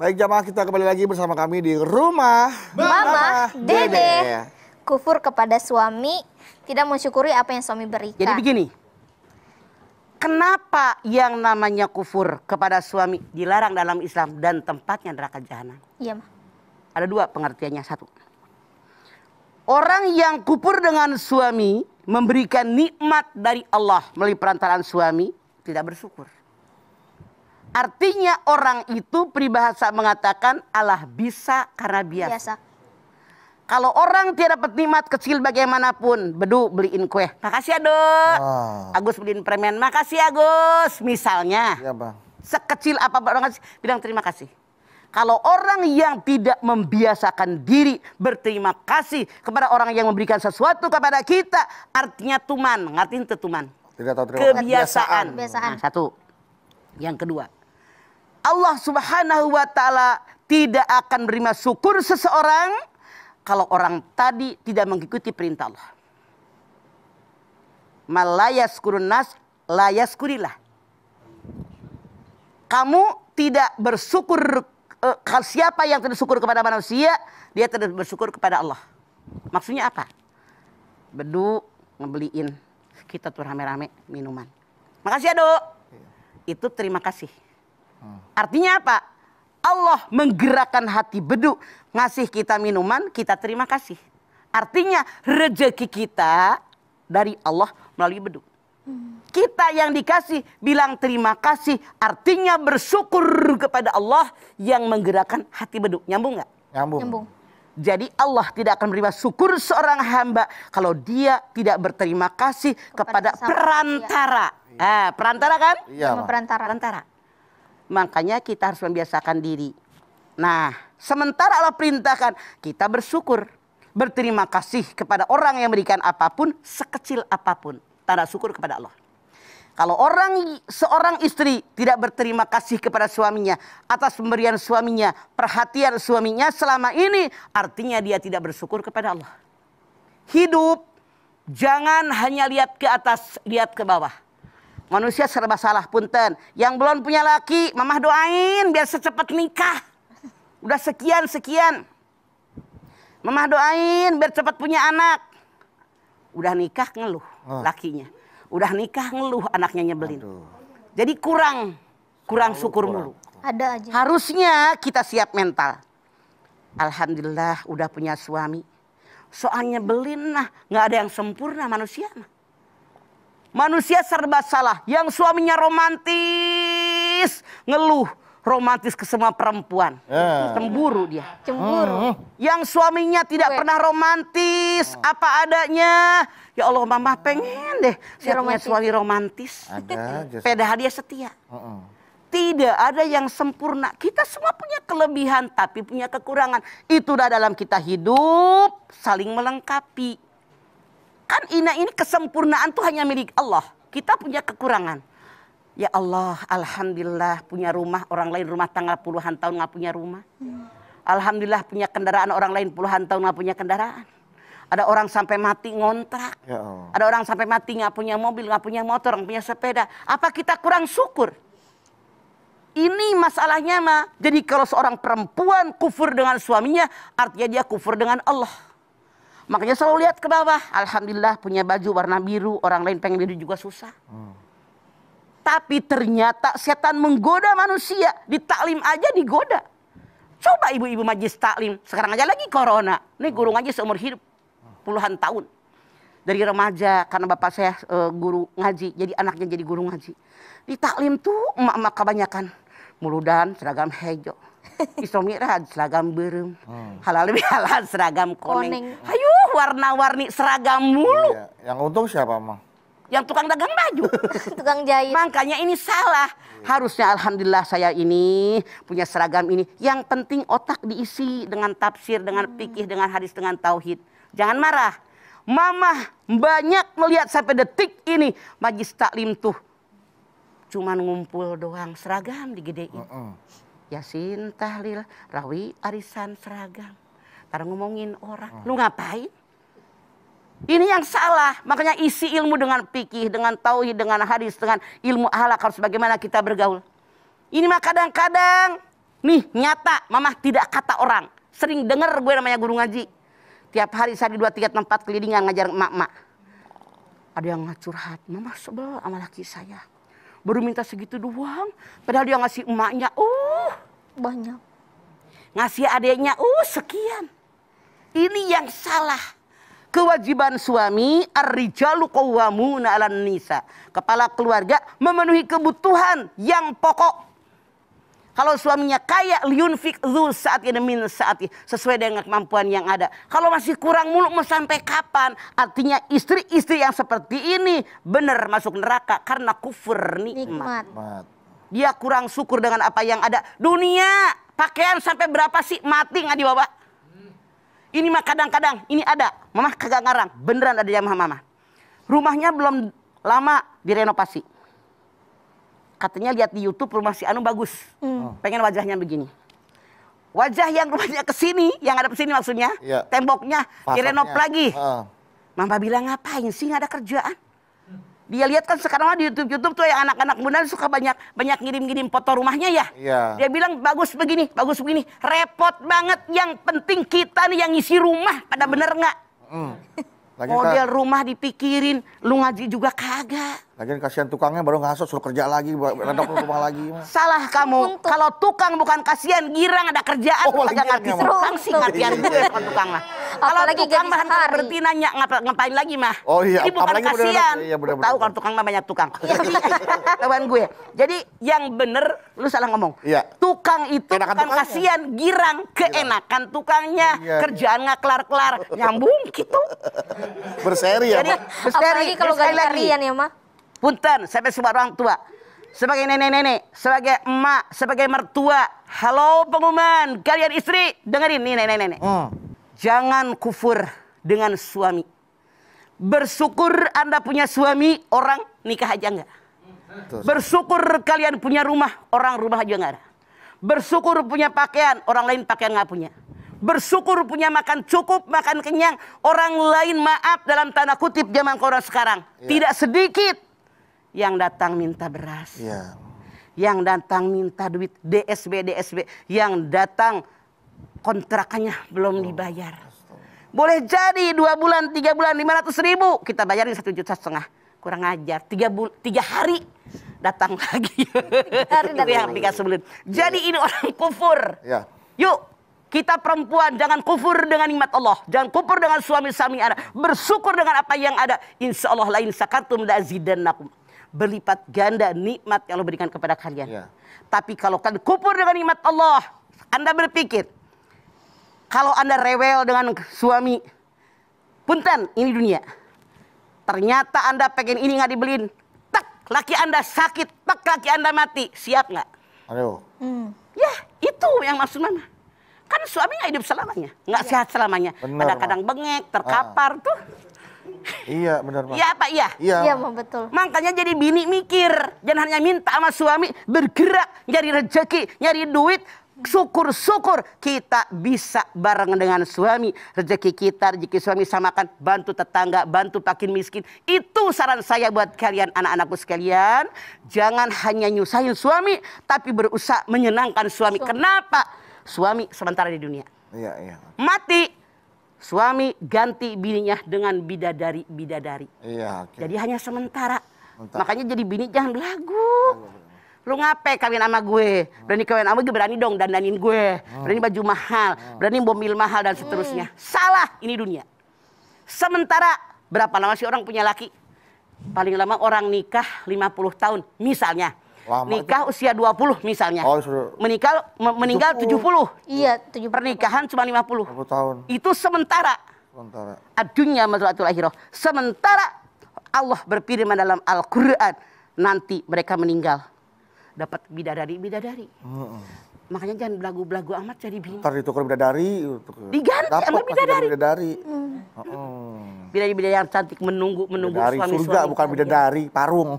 Baik jamaah, kita kembali lagi bersama kami di rumah Mama Dede. Kufur kepada suami, tidak mensyukuri apa yang suami berikan. Jadi begini, kenapa yang namanya kufur kepada suami dilarang dalam Islam dan tempatnya neraka jahanam? Iya, Ma. Ada dua pengertiannya. Satu, orang yang kufur dengan suami memberikan nikmat dari Allah melalui perantaraan suami tidak bersyukur. Artinya orang itu peribahasa mengatakan Allah bisa karena biasa. Kalau orang tidak dapat nikmat kecil bagaimanapun, Bedu beliin kue, makasih ya Dok. Agus beliin permen, makasih Agus. Misalnya, ya, Bang. Sekecil apa orang kasih, bilang terima kasih. Kalau orang yang tidak membiasakan diri berterima kasih kepada orang yang memberikan sesuatu kepada kita, artinya tuman, ngertiin tuh tuman. Tidak tahu terima Kebiasaan. Nah, satu. Yang kedua, Allah Subhanahu wa Ta'ala tidak akan menerima syukur seseorang kalau orang tadi tidak mengikuti perintah Allah. Malayaskurun nas layaskurillah. Kamu tidak bersyukur, siapa yang tidak bersyukur kepada manusia, dia tidak bersyukur kepada Allah. Maksudnya apa? Bedu ngebeliin kita tuh rame-rame minuman. Makasih ya Dok. Itu terima kasih. Artinya apa? Allah menggerakkan hati Bedu, ngasih kita minuman, kita terima kasih. Artinya rezeki kita dari Allah melalui Bedu. Kita yang dikasih bilang terima kasih, artinya bersyukur kepada Allah yang menggerakkan hati Bedu. Nyambung nggak? Nyambung. Jadi Allah tidak akan menerima syukur seorang hamba kalau dia tidak berterima kasih kepada perantara. Perantara kan? Iya, perantara. Makanya kita harus membiasakan diri. Nah, sementara Allah perintahkan kita bersyukur, berterima kasih kepada orang yang memberikan apapun, sekecil apapun. Tanda syukur kepada Allah. Kalau seorang istri tidak berterima kasih kepada suaminya atas pemberian suaminya, perhatian suaminya selama ini, artinya dia tidak bersyukur kepada Allah. Hidup jangan hanya lihat ke atas, lihat ke bawah. Manusia serba salah punten. Yang belum punya laki, mamah doain biar secepat nikah. Udah sekian. Mamah doain biar cepat punya anak. Udah nikah ngeluh lakinya. Udah nikah ngeluh anaknya nyebelin. Jadi kurang syukur mulu. Ada aja. Harusnya kita siap mental. Alhamdulillah udah punya suami. Soalnya nyebelin nah, nggak ada yang sempurna manusia. Manusia serba salah. Yang suaminya romantis, ngeluh. Romantis ke semua perempuan. Cemburu dia. Cemburu. Yang suaminya tidak pernah romantis, apa adanya. Ya Allah, mama pengen deh saya punya suami romantis. Padahal dia setia. Tidak ada yang sempurna. Kita semua punya kelebihan, tapi punya kekurangan. Itulah dalam kita hidup, saling melengkapi. Kan ini kesempurnaan tuh hanya milik Allah. Kita punya kekurangan. Ya Allah, alhamdulillah punya rumah, orang lain rumah tangga puluhan tahun nggak punya rumah. Alhamdulillah punya kendaraan, orang lain puluhan tahun nggak punya kendaraan. Ada orang sampai mati ngontrak. Ya Allah. Ada orang sampai mati nggak punya mobil, nggak punya motor, nggak punya sepeda. Apa kita kurang syukur? Ini masalahnya mah. Jadi kalau seorang perempuan kufur dengan suaminya, artinya dia kufur dengan Allah. Makanya selalu lihat ke bawah. Alhamdulillah punya baju warna biru. Orang lain pengen biru juga susah. Tapi ternyata setan menggoda manusia. Di taklim aja digoda. Coba ibu-ibu majlis taklim. Sekarang aja lagi corona. Ini guru ngaji seumur hidup. Puluhan tahun. Dari remaja. Karena bapak saya guru ngaji. Jadi anaknya jadi guru ngaji. Di taklim tuh emak-emak kebanyakan. Muludan seragam hijau. Isromirad seragam berem. Halal lebih halal seragam koneng. Hayu warna-warni seragam mulu. Iya. Yang untung siapa, Mang? Yang tukang dagang baju. Tukang jahit. Makanya ini salah. Harusnya alhamdulillah saya ini punya seragam ini. Yang penting otak diisi dengan tafsir, dengan fikih, dengan hadis, dengan tauhid. Jangan marah. Mama banyak melihat sampai detik ini majlis taklim tuh cuman ngumpul doang, seragam digedein. Yasin, tahlil, rawi, arisan, seragam. Karena ngomongin orang, lu ngapain? Ini yang salah. Makanya isi ilmu dengan fikih, dengan tauhid, dengan hadis, dengan ilmu akhlak harus bagaimana kita bergaul. Ini mah kadang-kadang Nih nyata, Mama tidak kata orang. Sering denger gue namanya guru ngaji. Tiap hari saya di 2, 3 tempat kelilingan ngajar emak-emak. Ada yang curhat, Mama sebel sama laki saya. Baru minta segitu doang, padahal dia ngasih emaknya, Banyak. ngasih adeknya, sekian. Ini yang salah. Kewajiban suami, ar-rijalu qawwamuna 'alan nisa. Kepala keluarga memenuhi kebutuhan yang pokok. Kalau suaminya kaya, liyunfik dzu sa'atin min sa'ati, sesuai dengan kemampuan yang ada. Kalau masih kurang mulu mau sampai kapan? Artinya istri-istri yang seperti ini benar masuk neraka karena kufur nikmat. Dia kurang syukur dengan apa yang ada. Dunia, pakaian sampai berapa sih mati nggak dibawa? Ini mah kadang-kadang ini ada. Mama kagak ngarang, beneran ada jamaah Mama. Rumahnya belum lama direnovasi. Katanya lihat di YouTube rumah si Anu bagus. Pengen wajahnya begini. Wajah yang rumahnya ke sini, yang ada ke sini maksudnya, temboknya direnov lagi. Mama bilang ngapain sih, nggak ada kerjaan? Dia lihat kan sekarang di YouTube tuh yang anak-anak muda suka banyak ngirim-ngirim foto rumahnya ya. Dia bilang bagus begini, repot banget. Yang penting kita nih yang ngisi rumah pada bener nggak? Model rumah dipikirin, lu ngaji juga kagak. Lagian kasihan tukangnya baru ngasut suruh kerja lagi, renov rumah lagi. Salah kamu. Kalau tukang bukan kasihan, girang ada kerjaan. Kagak ngerti tukang sih ngertian gue bukan tukang mah. Kalau tukang mah berarti nanya ngapain lagi mah. Ini bukan kasihan. Tahu kalau tukang mah banyak tukang. Kawan gue. Jadi yang bener lu salah ngomong. Tukang itu bukan kasihan, girang, keenakan tukangnya. Kerjaan nggak kelar-kelar, nyambung gitu. Berseri ya, Jadi, Apalagi kalau gak harian ya, Ma. Punten, sampai sebuah orang tua. Sebagai nenek-nenek, sebagai emak, sebagai mertua. Halo pengumuman, kalian istri, dengerin nih nenek-nenek. Jangan kufur dengan suami. Bersyukur Anda punya suami, orang nikah aja enggak. Bersyukur kalian punya rumah, orang rumah aja enggak ada. Bersyukur punya pakaian, orang lain pakaian nggak punya. Bersyukur punya makan cukup, makan kenyang. Orang lain maaf dalam tanda kutip zaman orang sekarang. Tidak sedikit yang datang minta beras. Yang datang minta duit DSB. Yang datang kontrakannya belum dibayar. Boleh jadi 2 bulan, 3 bulan, 500.000. Kita bayarin 1,5 juta. Kurang ajar. 3 hari datang lagi. Jadi ini orang kufur. Yuk. Kita perempuan jangan kufur dengan nikmat Allah. Jangan kufur dengan suami-suami Anda. Bersyukur dengan apa yang ada. Insya Allah lain sakartum la'azidannakum. Berlipat ganda nikmat yang Allah berikan kepada kalian. Tapi kalau kalian kufur dengan nikmat Allah, Anda berpikir, kalau Anda rewel dengan suami, punten ini dunia. Ternyata Anda pengen ini nggak dibeliin. Tak, laki Anda sakit. Tak, laki Anda mati. Siap nggak? Aduh. Ya, itu yang maksud Mama. Kan suami nggak hidup selamanya, nggak sehat selamanya. Kadang-kadang bengek, terkapar tuh. Iya benar, Pak. Iya apa iya? Iya, betul. Makanya jadi bini mikir, jangan hanya minta sama suami, bergerak, nyari rezeki, nyari duit. Syukur-syukur kita bisa bareng dengan suami. Rezeki kita, rezeki suami samakan, bantu tetangga, bantu pakin miskin. Itu saran saya buat kalian anak-anakku sekalian. Jangan hanya nyusahin suami, tapi berusaha menyenangkan suami. Kenapa? Suami sementara di dunia. Mati, suami ganti bininya dengan bidadari. Jadi hanya sementara. Makanya jadi bini jangan belagu. Lu ngapain kawin sama gue? Berani kawin sama gue, berani dong dandanin gue. Berani baju mahal, berani mobil mahal dan seterusnya. Salah, ini dunia. Sementara berapa lama sih orang punya laki? Paling lama orang nikah 50 tahun misalnya. Nikah usia 20 misalnya. Meninggal 70. Iya, 70. Pernikahan cuma 50 tahun. Itu sementara. Adunya mazratul akhirah. Sementara Allah berfirman dalam Al-Qur'an, nanti mereka meninggal dapat bidadari. Makanya jangan belagu-belagu amat jadi bini. Ntar ditukar bidadari. Diganti sama bidadari. Bidadari yang cantik menunggu dari suami-suami. Surga bukan bidadari parung.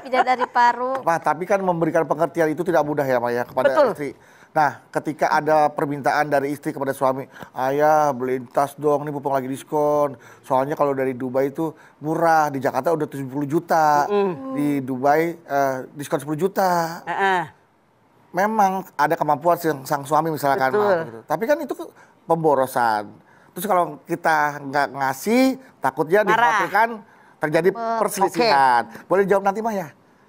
Bidadari parung. Tapi kan memberikan pengertian itu tidak mudah ya, Maya, kepada istri. Nah, ketika ada permintaan dari istri kepada suami, ayah beliin tas dong, ini mumpung lagi diskon. Soalnya kalau dari Dubai itu murah, di Jakarta udah 70 juta, di Dubai diskon 10 juta. memang ada kemampuan sang suami misalkan, gitu. Tapi kan itu pemborosan. Terus kalau kita nggak ngasih, takutnya dikhawatirkan terjadi perselisihan. Boleh jawab nanti, Mah ya?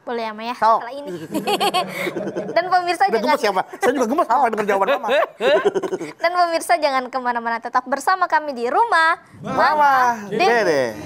Boleh ya, Maya, setelah ini. Dan pemirsa Udah gemes ya, Mbak? Saya juga gemes apa dengan jawaban Mama. Dan pemirsa jangan kemana-mana, tetap bersama kami di Rumah Mama Dede.